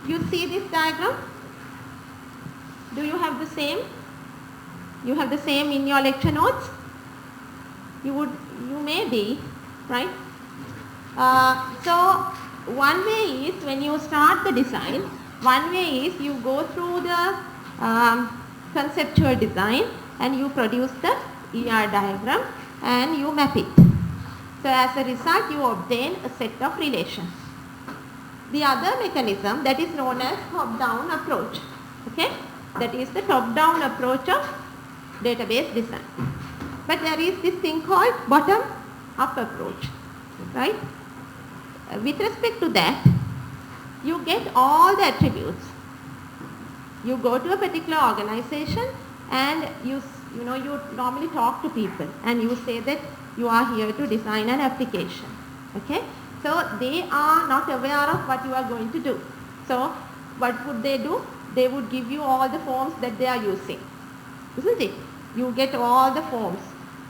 You see this diagram? Do you have the same? You have the same in your lecture notes? You may be, right? So one way is when you start the design, one way is you go through the conceptual design and you produce the ER diagram and you map it. So as a result you obtain a set of relations. The other mechanism that is known as top-down approach. Okay, that is the top-down approach of database design. But there is this thing called bottom-up approach, right? With respect to that, you get all the attributes. You go to a particular organization and you normally talk to people and you say that you are here to design an application. Okay, so they are not aware of what you are going to do. So what would they do? They would give you all the forms that they are using, isn't it? You get all the forms,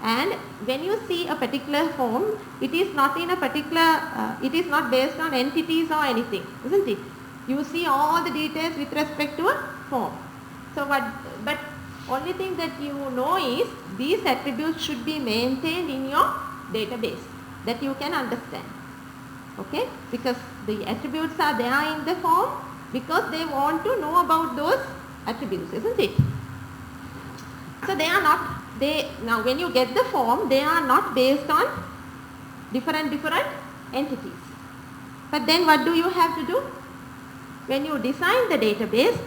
and when you see a particular form, it is not in a particular, it is not based on entities or anything, isn't it? You see all the details with respect to a form. So but only thing that you know is these attributes should be maintained in your database that you can understand. Okay, because the attributes are there in the form because they want to know about those attributes, isn't it? So they are not, now when you get the form, they are not based on different entities. But then what do you have to do? When you design the database,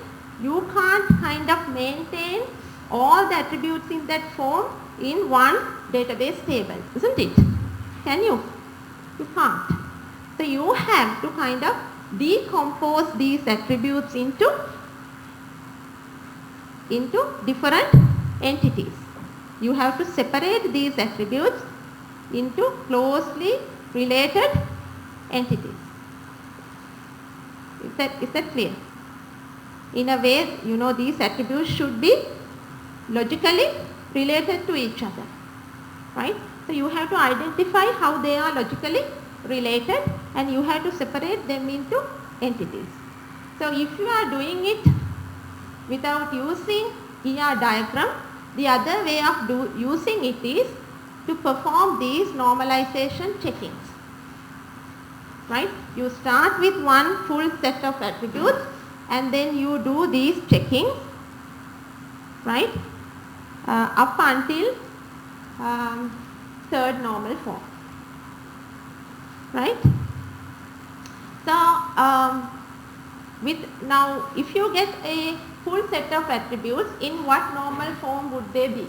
you can't kind of maintain all the attributes in that form in one database table, isn't it? Can you? You can't. So you have to kind of decompose these attributes into different entities. You have to separate these attributes into closely related entities. Is that clear? In a way, these attributes should be logically related to each other, right? So you have to identify how they are logically related and you have to separate them into entities. So if you are doing it without using ER diagram, the other way of using it is to perform these normalization checkings, right? You start with one full set of attributes and then you do these checkings, right, up until third normal form, right? So now if you get a full set of attributes, in what normal form would they be?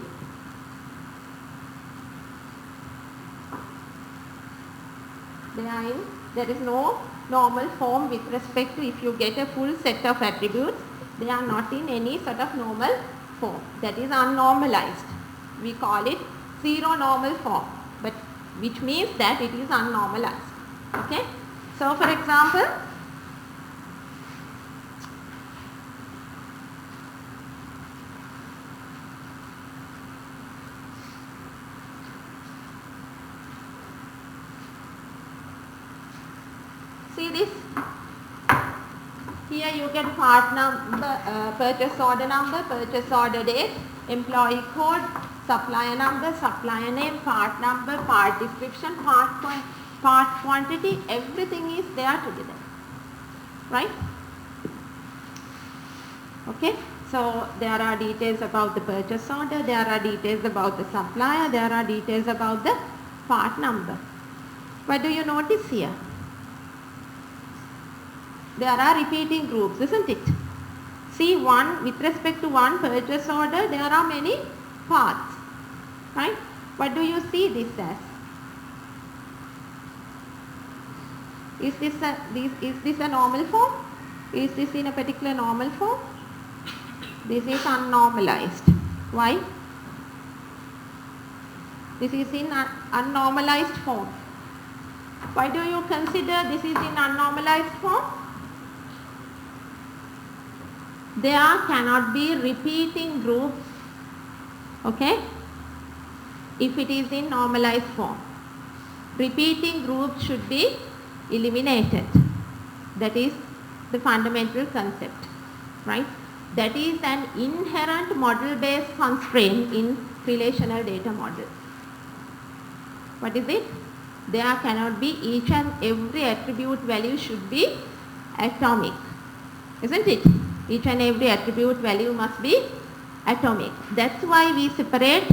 There is no normal form with respect to, if you get a full set of attributes, they are not in any sort of normal form. That is unnormalized. We call it zero normal form, but which means that it is unnormalized. Okay. So for example, see this? Here you get part number, purchase order number, purchase order date, employee code, supplier number, supplier name, part number, part description, part quantity, everything is there together, right? Okay, so there are details about the purchase order, there are details about the supplier, there are details about the part number. What do you notice here? There are repeating groups, isn't it? See, with respect to one purchase order, there are many parts, right? What do you see this as? Is this a normal form? Is this in a particular normal form? This is unnormalized. Why? This is in unnormalized form. Why do you consider this is in unnormalized form? There cannot be repeating groups, okay, if it is in normalized form. Repeating groups should be eliminated. That is, the fundamental concept, right? That is an inherent model-based constraint in relational data model. What is it? There cannot be each and every attribute value should be atomic, isn't it? Each and every attribute value must be atomic. That's why we separate.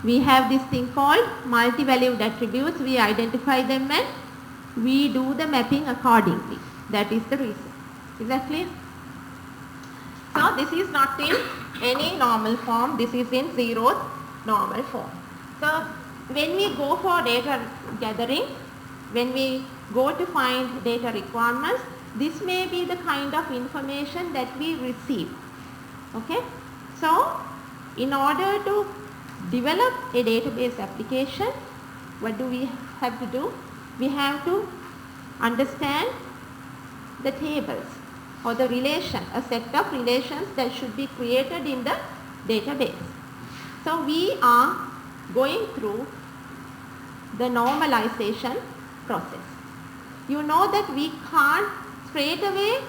We have this thing called multi-valued attributes. We identify them and we do the mapping accordingly. That is the reason. Is that clear? So this is not in any normal form. This is in zeroth normal form. So when we go for data gathering, when we go to find data requirements, this may be the kind of information that we receive. Okay. So in order to develop a database application, what do we have to do? We have to understand the tables or the relation, a set of relations that should be created in the database. So we are going through the normalization process. You know that we can't straight away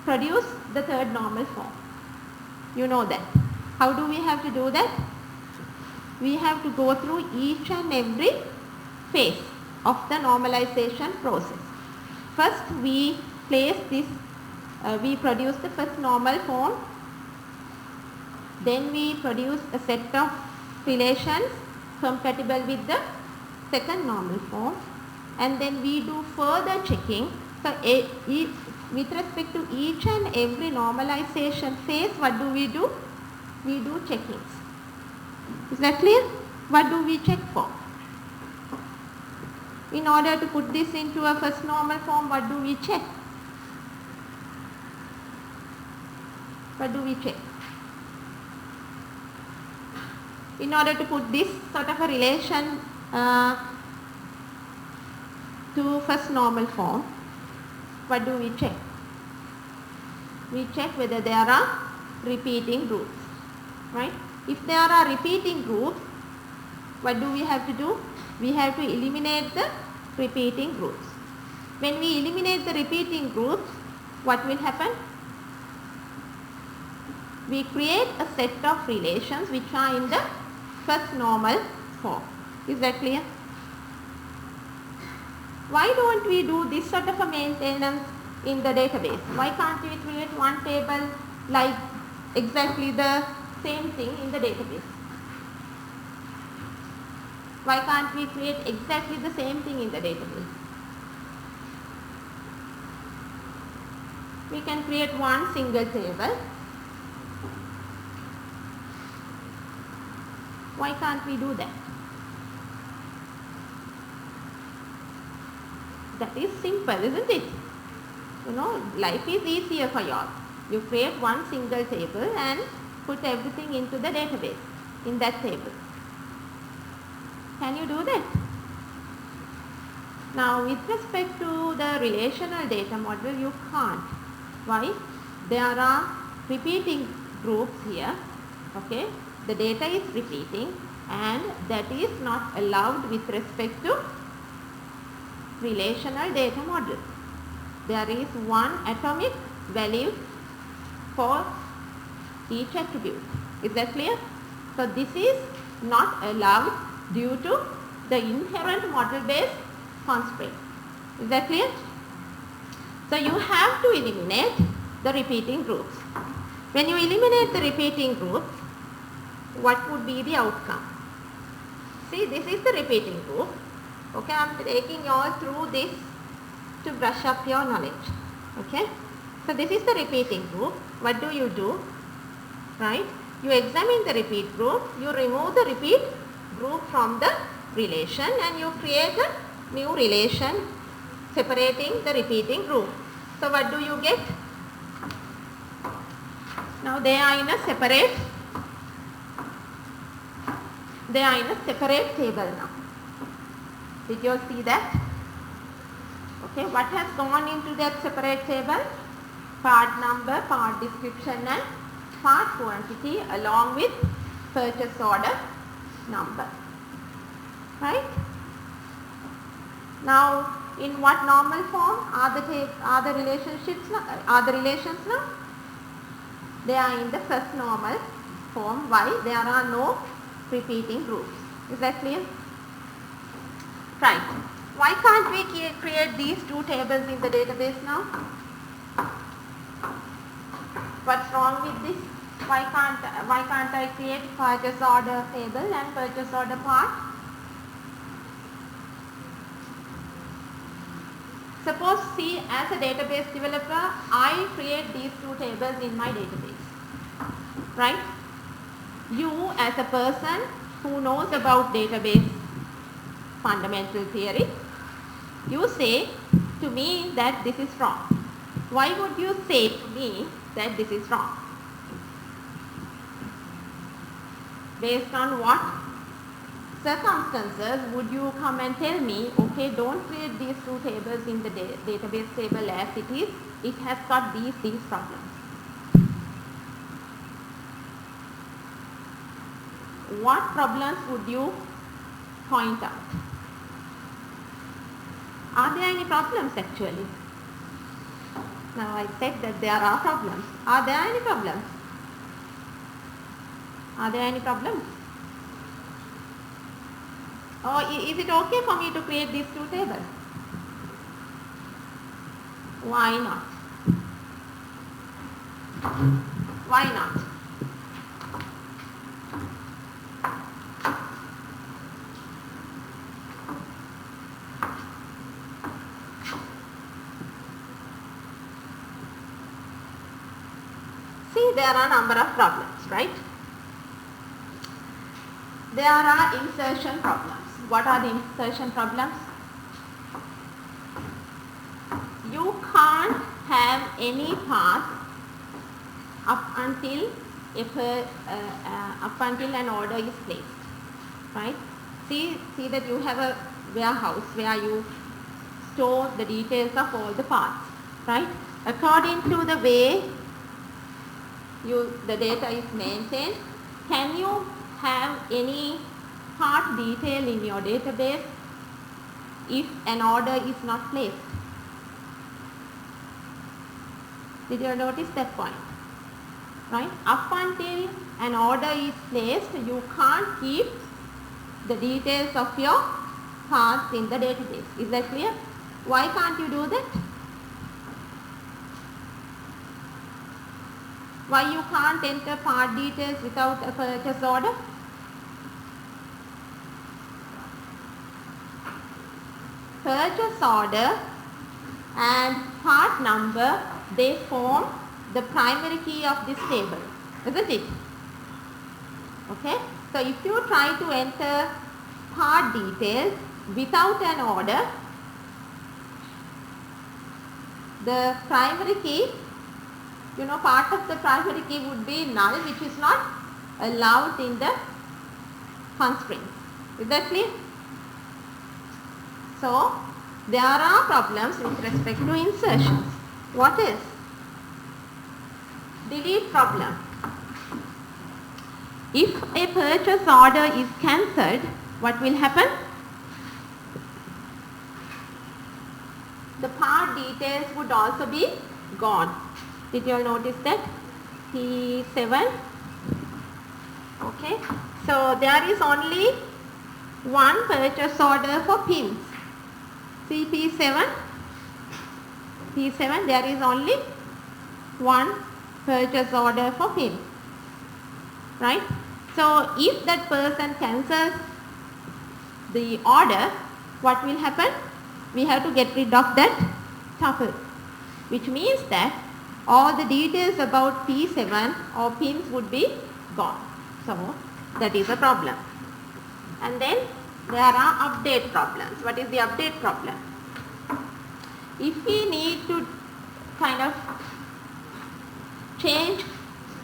produce the third normal form. You know that. How do we have to do that? We have to go through each and every phase of the normalization process. First we place this, we produce the first normal form, then we produce a set of relations compatible with the second normal form, and then we do further checking. So with respect to each and every normalization phase, what do? We do checkings. Is that clear? What do we check for? In order to put this into a first normal form, what do we check? What do we check? In order to put this sort of a relation to first normal form, what do we check? We check whether there are repeating groups, right? If there are repeating groups, what do we have to do? We have to eliminate the repeating groups. When we eliminate the repeating groups, what will happen? We create a set of relations which are in the first normal form. Is that clear? Why don't we do this sort of a maintenance in the database? Why can't we create one table like exactly the same thing in the database? Why can't we create exactly the same thing in the database? We can create one single table. Why can't we do that? That is simple, isn't it? You know, life is easier for you all. You create one single table and put everything into the database in that table. Can you do that? Now, with respect to the relational data model, you can't. Why? There are repeating groups here. Okay, the data is repeating, and that is not allowed with respect to relational data model. There is one atomic value for each attribute. Is that clear? So this is not allowed due to the inherent model-based constraint. Is that clear? So you have to eliminate the repeating groups. When you eliminate the repeating groups, what would be the outcome? See, this is the repeating group. Okay, I am taking you all through this to brush up your knowledge. Okay, so this is the repeating group. What do? Right? You examine the repeat group, you remove the repeat group from the relation, and you create a new relation separating the repeating group. So what do you get? Now they are in a separate table now. Did you all see that? Okay, what has gone into that separate table? Part number, part description and part quantity along with purchase order number. Right? Now in what normal form are the relationships now? Are the relations now? They are in the first normal form. Why? There are no repeating groups. Is that clear? Right. Why can't we create these two tables in the database now? What's wrong with this? Why can't I create purchase order table and purchase order part? Suppose, see, as a database developer, I create these two tables in my database, right? You, as a person who knows about database fundamental theory, you say to me that this is wrong. Why would you say to me that this is wrong? Based on what circumstances would you come and tell me, okay, don't create these two tables in the database table as it is, it has got these problems. What problems would you point out? Are there any problems actually? Now I said that there are problems. Are there any problems? Are there any problems? Or is it okay for me to create these two tables? Why not? Why not? See, there are a number of problems, right? There are insertion problems. What are the insertion problems? You can't have any path up until an order is placed, right? See that you have a warehouse where you store the details of all the parts, right? According to the way the data is maintained, can you have any part detail in your database if an order is not placed? Did you notice that point? Right? Up until an order is placed, you can't keep the details of your parts in the database. Is that clear? Why can't you do that? Why you can't enter part details without a purchase order? Purchase order and part number, they form the primary key of this table, isn't it? Okay, so if you try to enter part details without an order, the primary key, part of the primary key would be null, which is not allowed in the constraints. Is that clear? So, there are problems with respect to insertions. What is? Delete problem. If a purchase order is cancelled, what will happen? The part details would also be gone. Did you all notice that? P7. Okay. So there is only one purchase order for pins. See P7. P7, there is only one purchase order for pins. Right? So if that person cancels the order, what will happen? We have to get rid of that tuple, which means that all the details about P7 or pins would be gone. So that is a problem. And then there are update problems. What is the update problem? If we need to kind of change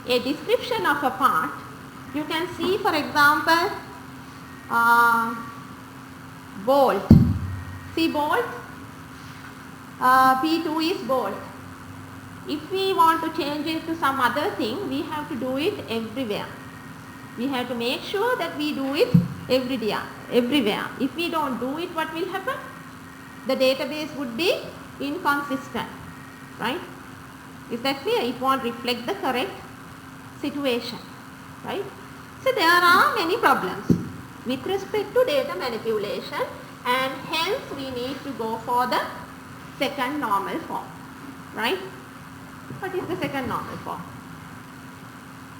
a description of a part, you can see, for example, bolt. See bolt? P2 is bolt. If we want to change it to some other thing, we have to do it everywhere. We have to make sure that we do it everywhere. If we don't do it, what will happen? the database would be inconsistent, right? Is that clear? It won't reflect the correct situation, right? So there are many problems with respect to data manipulation, and hence we need to go for the second normal form, right? What is the second normal form?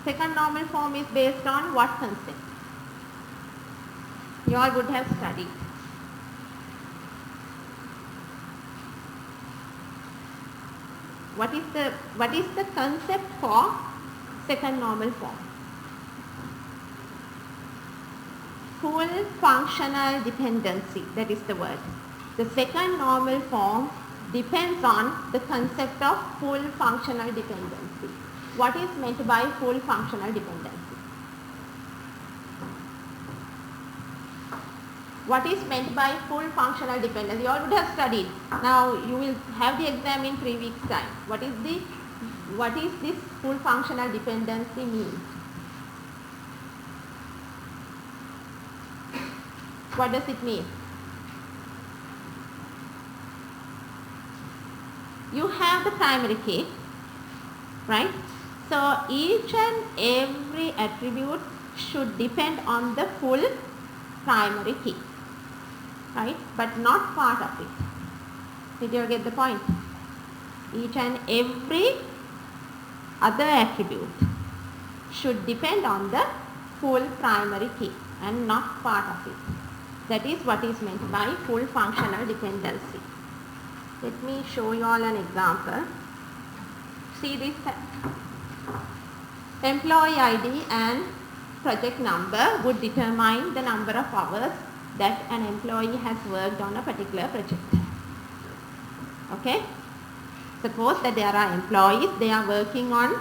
Second normal form is based on what concept? You all would have studied. What is the concept for second normal form? Full functional dependency, that is the word. The second normal form depends on the concept of full functional dependency. What is meant by full functional dependency? What is meant by full functional dependency? You all would have studied. Now you will have the exam in 3 weeks time. What is this full functional dependency mean? What does it mean? You have the primary key, right? So each and every attribute should depend on the full primary key, right? But not part of it. Did you get the point? Each and every other attribute should depend on the full primary key and not part of it. That is what is meant by full functional dependency. Let me show you all an example. See this employee ID and project number would determine the number of hours that an employee has worked on a particular project. Okay? Suppose that there are employees, they are working on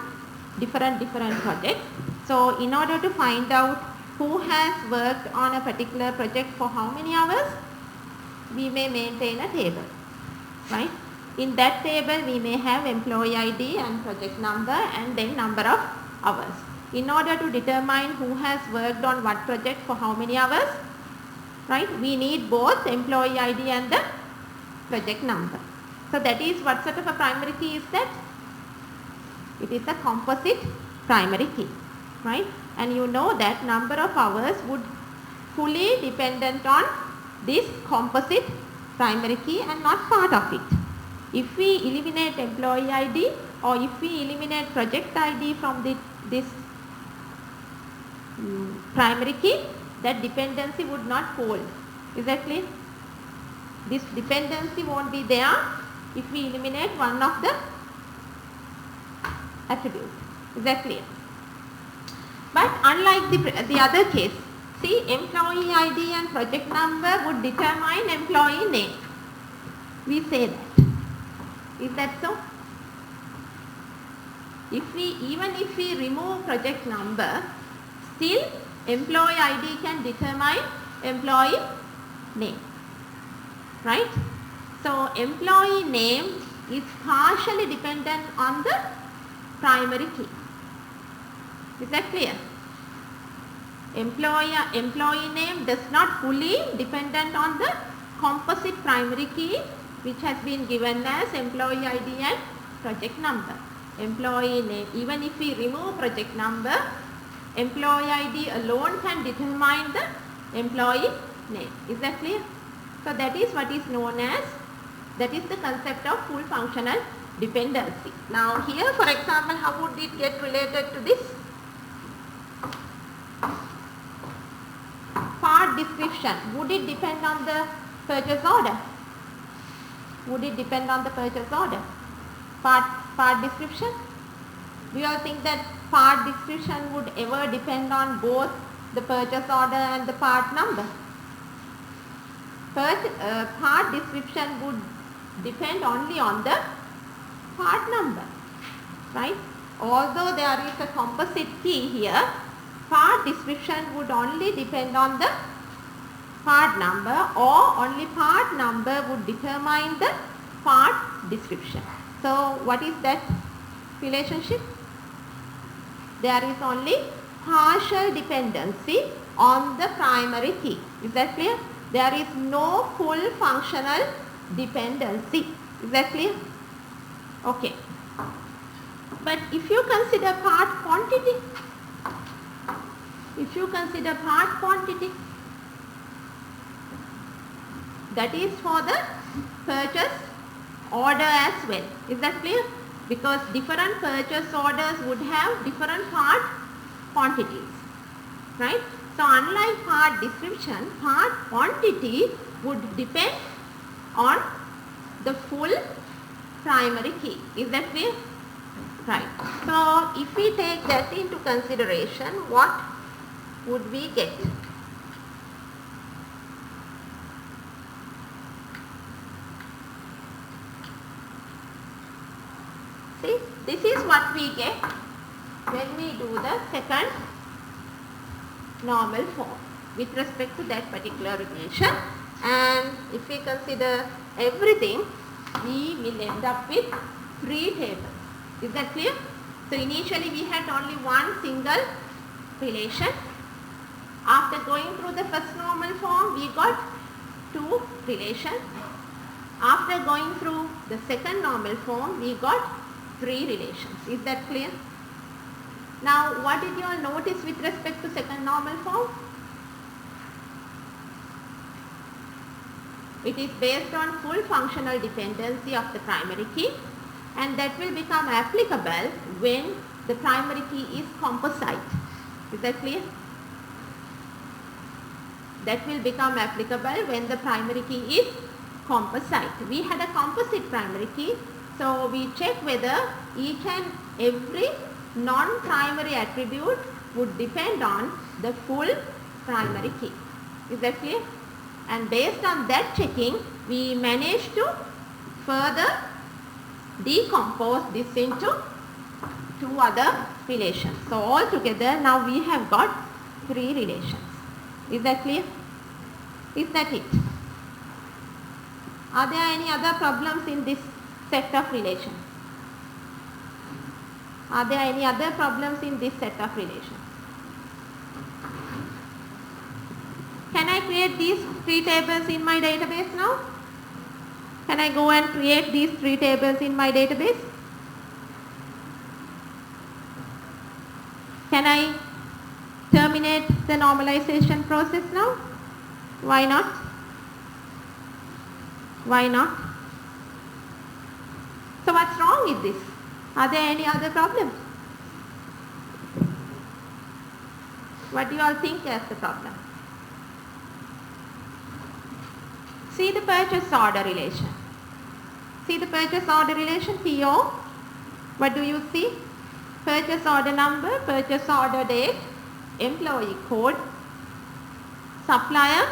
different projects. So in order to find out who has worked on a particular project for how many hours, we may maintain a table, right? In that table we may have employee ID and project number and then number of hours. In order to determine who has worked on what project for how many hours, right, we need both employee ID and the project number. So that is what sort of a primary key is that? It is a composite primary key, right? And you know that number of hours would fully dependent on this composite primary key and not part of it. If we eliminate employee ID or if we eliminate project ID from this primary key, that dependency would not hold. Is that clear? This dependency won't be there if we eliminate one of the attributes. Is that clear? But unlike the other case, see, employee ID and project number would determine employee name. We say that. Is that so? Even if we remove project number, still employee ID can determine employee name, right? So employee name is partially dependent on the primary key. Is that clear? Employee name does not fully dependent on the composite primary key which has been given as employee ID and project number. Employee name, even if we remove project number, employee ID alone can determine the employee name. Is that clear? So that is what is known as, that is the concept of full functional dependency. Now here, for example, how would it get related to this? Part description, would it depend on the purchase order? Would it depend on the purchase order? Part description? Do you all think that part description would ever depend on both the purchase order and the part number? Part description would depend only on the part number, right? Although there is a composite key here, part description would only depend on the part number, or only part number would determine the part description. So what is that relationship? There is only partial dependency on the primary key. Is that clear? There is no full functional dependency. Is that clear? Okay. But if you consider part quantity, that is for the purchase order as well. Is that clear? Because different purchase orders would have different part quantities, right? So unlike part description, part quantity would depend on the full primary key. Is that clear? Right. So if we take that into consideration, what would we get? See, this is what we get when we do the second normal form with respect to that particular relation. And if we consider everything, we will end up with 3 tables. Is that clear? So initially we had only one single relation. After going through the first normal form, we got 2 relations. After going through the second normal form, we got 3 relations. Is that clear? Now what did you all notice with respect to second normal form? It is based on full functional dependency of the primary key, and that will become applicable when the primary key is composite. Is that clear? That will become applicable when the primary key is composite. We had a composite primary key, so we check whether each and every non-primary attribute would depend on the full primary key. Is that clear? And based on that checking, we managed to further decompose this into 2 other relations. So altogether now we have got 3 relations. Is that clear? Is that it? Are there any other problems in this set of relations? Are there any other problems in this set of relations? Can I create these 3 tables in my database now? Can I go and create these 3 tables in my database? Can I terminate the normalization process now? Why not? Why not? So what's wrong with this? Are there any other problems? What do you all think is the problem? See the purchase order relation. See the purchase order relation, PO. What do you see? Purchase order number, purchase order date, employee code, supplier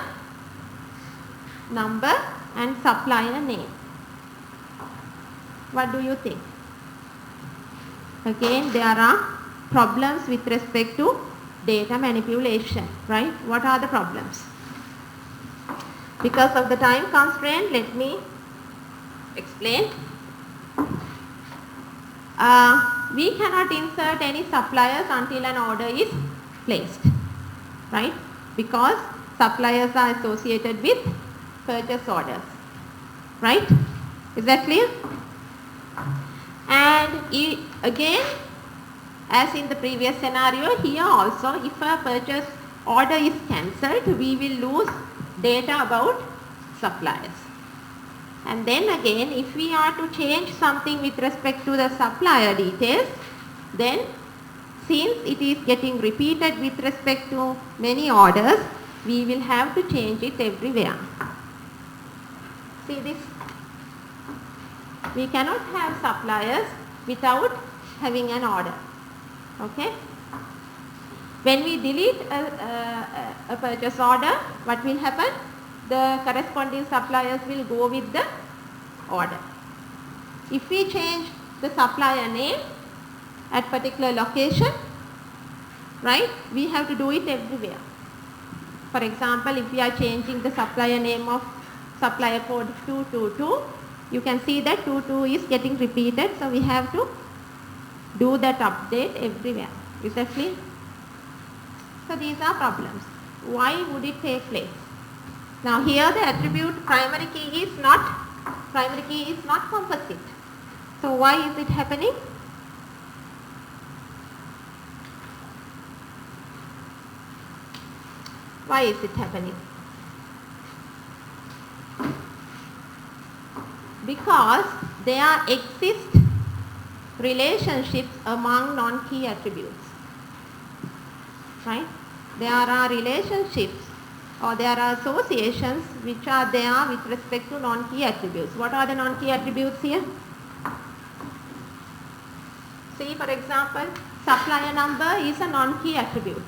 number and supplier name. What do you think? Again, there are problems with respect to data manipulation, right? What are the problems? Because of the time constraint, let me explain. We cannot insert any suppliers until an order is placed, right? Because suppliers are associated with purchase orders, right? Is that clear? And again, as in the previous scenario, here also if a purchase order is cancelled, we will lose data about suppliers. And then again, if we are to change something with respect to the supplier details, then since it is getting repeated with respect to many orders, we will have to change it everywhere. See this? We cannot have suppliers without having an order. Okay? When we delete a purchase order, what will happen? The corresponding suppliers will go with the order. If we change the supplier name at particular location, right, we have to do it everywhere. For example, if we are changing the supplier name of supplier code 222, you can see that 22 is getting repeated, so we have to do that update everywhere. Is that clear? So these are problems. Why would it take place? Now here the attribute primary key is not Primary key is not composite. So why is it happening? Why is it happening? Because there exist relationships among non-key attributes. Right? There are relationships or there are associations which are there with respect to non-key attributes. What are the non-key attributes here? See, for example, supplier number is a non-key attribute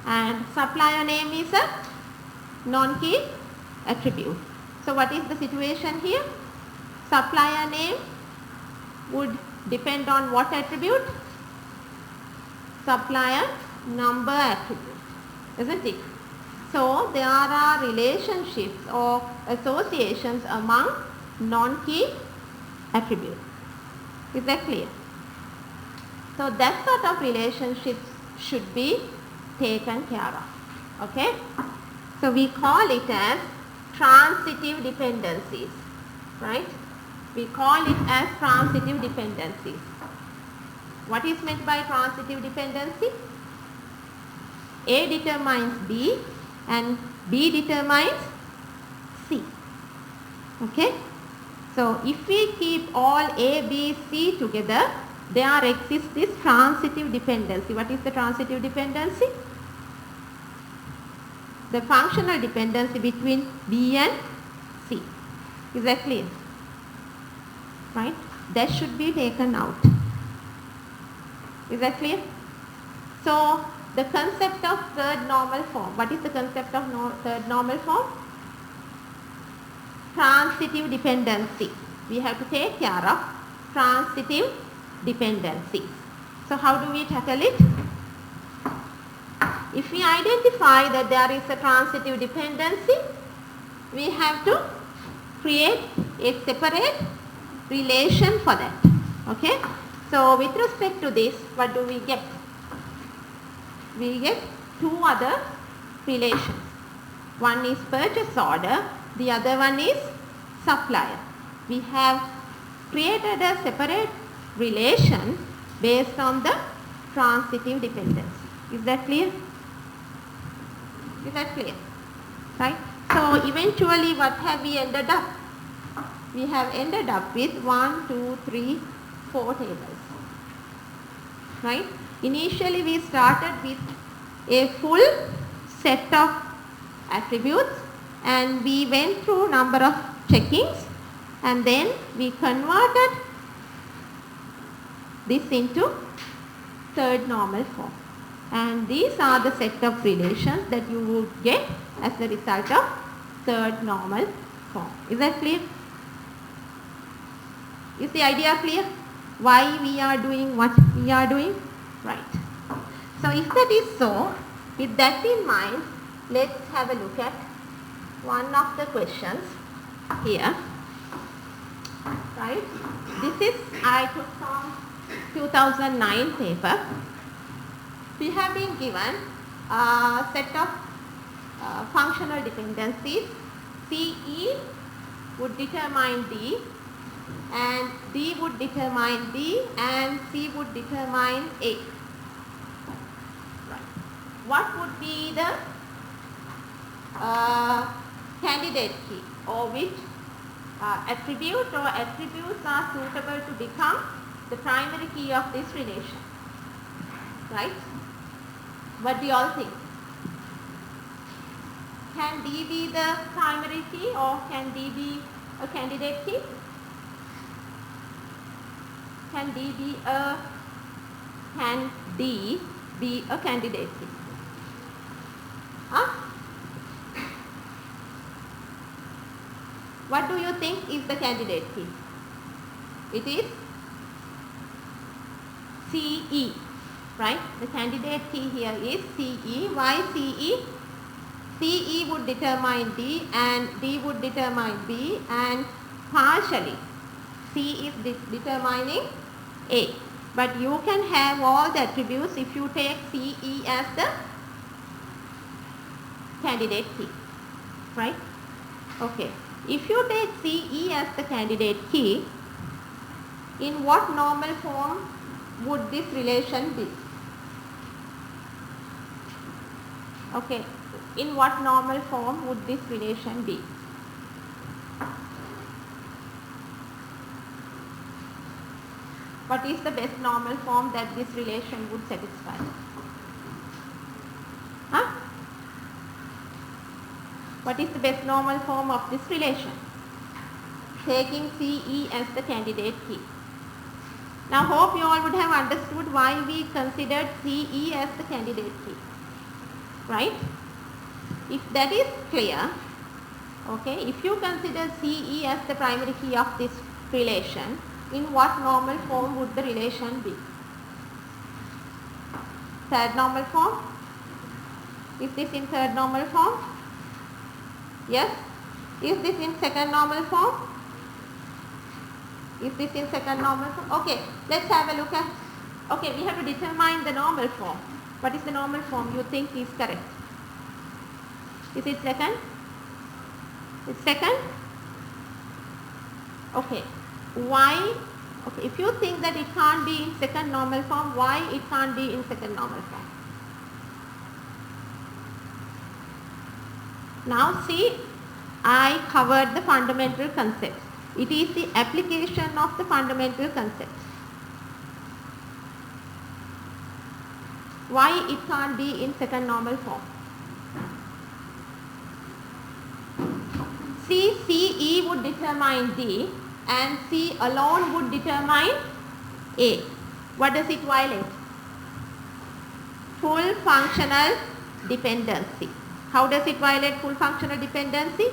and supplier name is a non-key attribute. So what is the situation here? Supplier name would depend on what attribute? Supplier number attribute, isn't it? So there are relationships or associations among non-key attributes. Is that clear? So that sort of relationships should be taken care of. Okay? So we call it as transitive dependencies. Right? We call it as transitive dependencies. What is meant by transitive dependency? A determines B and B determines C. Okay? So if we keep all A, B, C together, there exists this transitive dependency. What is the transitive dependency? The functional dependency between B and C. Is that clear? Right? That should be taken out. Is that clear? So the concept of third normal form. What is the concept of third normal form? Transitive dependency. We have to take care of transitive dependency. So how do we tackle it? If we identify that there is a transitive dependency, we have to create a separate relation for that. Okay? So with respect to this, what do we get? We get two other relations. One is purchase order, the other one is supplier. We have created a separate relation based on the transitive dependency. Is that clear? Is that clear? Right? So eventually what have we ended up? We have ended up with 1, 2, 3, 4 tables. Right? Initially we started with a full set of attributes and we went through number of checkings and then we converted this into third normal form. And these are the set of relations that you would get as a result of third normal form. Is that clear? Is the idea clear? Why we are doing what we are doing? Right. So if that is so, with that in mind, let's have a look at one of the questions here. Right. This is I took from 2009 paper. We have been given a set of functional dependencies. CE would determine D and D would determine B and C would determine A. Right. What would be the candidate key or which attribute or attributes are suitable to become the primary key of this relation? Right? What do you all think? Can D be the primary key or can D be a candidate key? Can D be a candidate key? Huh? What do you think is the candidate key? It is CE, right? The candidate key here is CE. Why CE? CE would determine D and D would determine B and partially C is determining A. But you can have all the attributes if you take CE as the candidate key, right? Okay. If you take CE as the candidate key, in what normal form would this relation be? Okay, in what normal form would this relation be? What is the best normal form that this relation would satisfy? Huh? What is the best normal form of this relation? Taking CE as the candidate key. Now hope you all would have understood why we considered CE as the candidate key. Right? If that is clear, okay, if you consider CE as the primary key of this relation, in what normal form would the relation be? Third normal form? Is this in third normal form? Yes? Is this in second normal form? Is this in second normal form? Okay, let's have a look at, okay, we have to determine the normal form. What is the normal form you think is correct? Is it second? It's second? Okay. Why? Okay, if you think that it can't be in second normal form, why it can't be in second normal form? Now see, I covered the fundamental concepts. It is the application of the fundamental concepts. Why it can't be in second normal form? See, CE would determine D and C alone would determine A. What does it violate? Full functional dependency. How does it violate full functional dependency?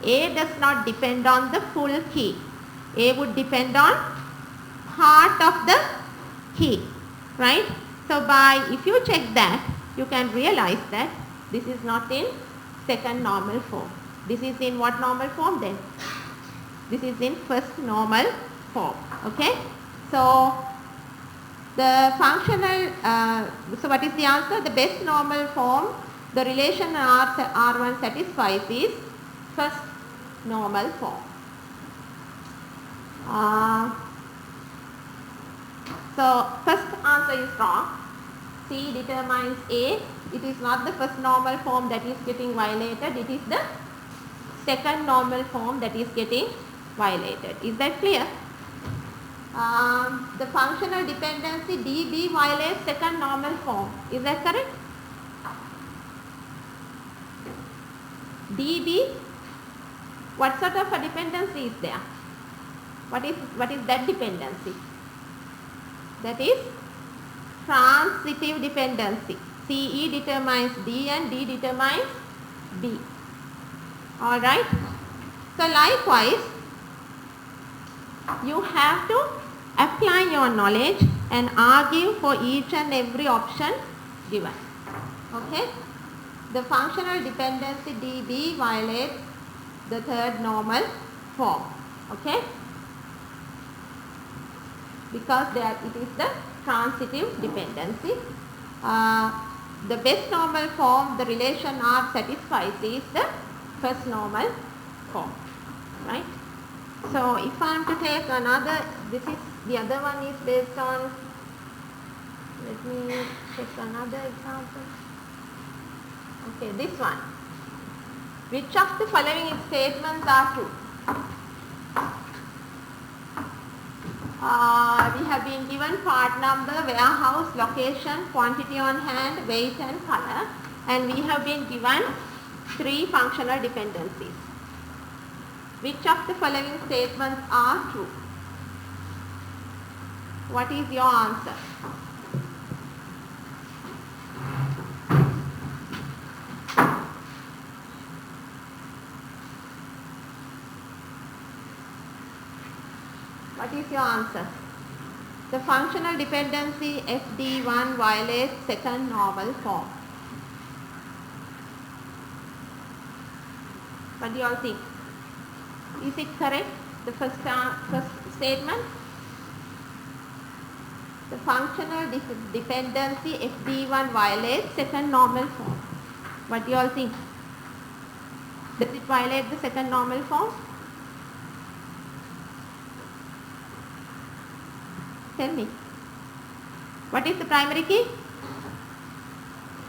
A does not depend on the full key. A would depend on part of the key, right? So if you check that, you can realize that this is not in second normal form. This is in what normal form then? This is in first normal form, okay? So the functional, so what is the answer? The best normal form, the relation R1 satisfies is first normal form. So first answer is wrong. C determines A. It is not the first normal form that is getting violated. It is the second normal form that is getting violated. Is that clear? The functional dependency DB violates second normal form. Is that correct? DB, what sort of a dependency is there? What is that dependency? That is transitive dependency. CE determines D and D determines B. Alright. So likewise, you have to apply your knowledge and argue for each and every option given. Okay. The functional dependency DB violates the third normal form. Okay. Because it is the transitive dependency. The best normal form, the relation R satisfies is the first normal form, right? So if I am to take another, the other one is based on, let me take another example. Okay, this one. Which of the following statements are true? We have been given part number, warehouse, location, quantity on hand, weight and color, and we have been given 3 functional dependencies. Which of the following statements are true? What is your answer? What is your answer? The functional dependency FD1 violates second normal form. What do you all think? Is it correct? The first statement? The functional dependency FD1 violates second normal form. What do you all think? Does it violate the second normal form? Tell me. What is the primary key?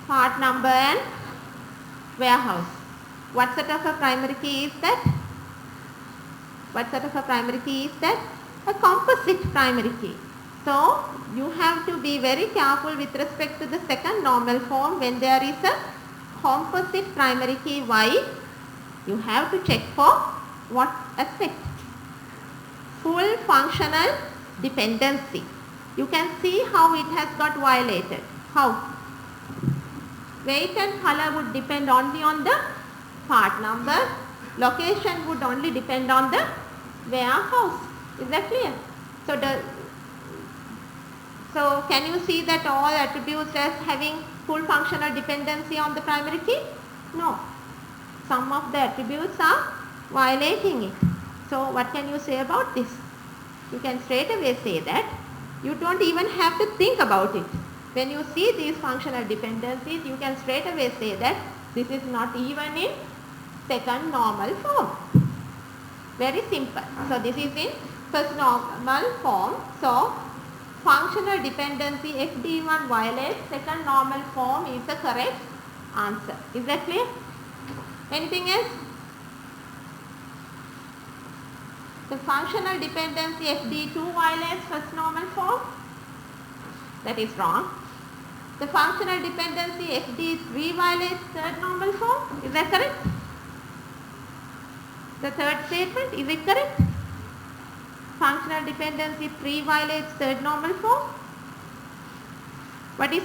Part number and warehouse. What sort of a primary key is that? What sort of a primary key is that? A composite primary key. So, you have to be very careful with respect to the second normal form when there is a composite primary key. Why? You have to check for what aspect? Full functional dependency. You can see how it has got violated. How? Weight and color would depend only on the part number. Location would only depend on the warehouse. Is that clear? So can you see that all attributes as having full functional dependency on the primary key? No. Some of the attributes are violating it. So what can you say about this? You can straight away say that you don't even have to think about it. When you see these functional dependencies, you can straight away say that this is not even in second normal form. Very simple. So this is in first normal form. So functional dependency FD1 violates second normal form is the correct answer. Is that clear? Anything else? The functional dependency FD2 violates first normal form. That is wrong. The functional dependency FD3 violates third normal form. Is that correct? The third statement, is it correct? Functional dependency 3 violates third normal form. What is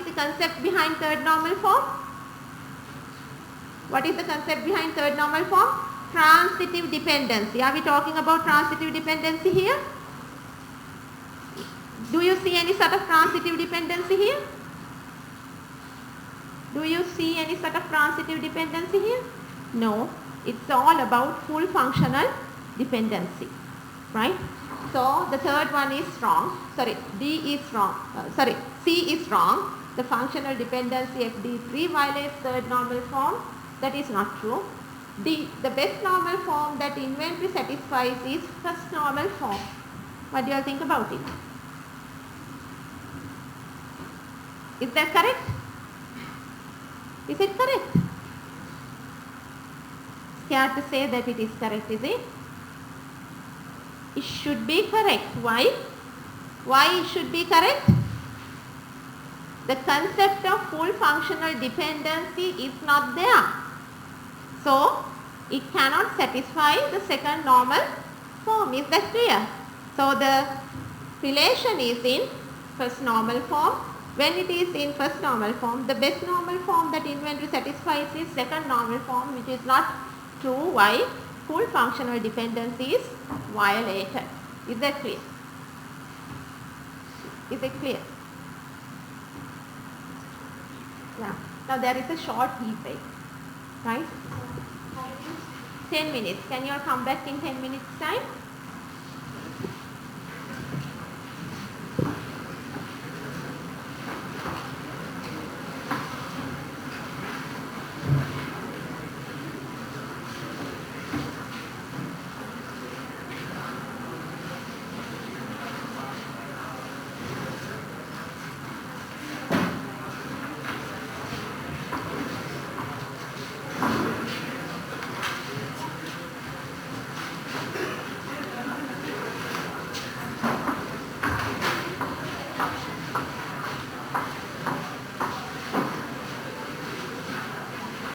the concept behind third normal form? What is the concept behind third normal form? Transitive dependency. Are we talking about transitive dependency here? Do you see any sort of transitive dependency here? Do you see any sort of transitive dependency here? No. It's all about full functional dependency. Right? So the third one is wrong. D is wrong. C is wrong. The functional dependency FD3 violates third normal form. That is not true. D, the best normal form that inventory satisfies is first normal form. What do you all think about it? Is that correct? Is it correct? Scared to say that it is correct, is it? It should be correct. Why? Why it should be correct? The concept of full functional dependency is not there. So, it cannot satisfy the second normal form. Is that clear? So, the relation is in first normal form. When it is in first normal form, the best normal form that inventory satisfies is second normal form, which is not true. Why? Full functional dependency is violated. Is that clear? Is it clear? Yeah. Now there is a short tea break, right? 10 minutes. Can you all come back in 10 minutes time?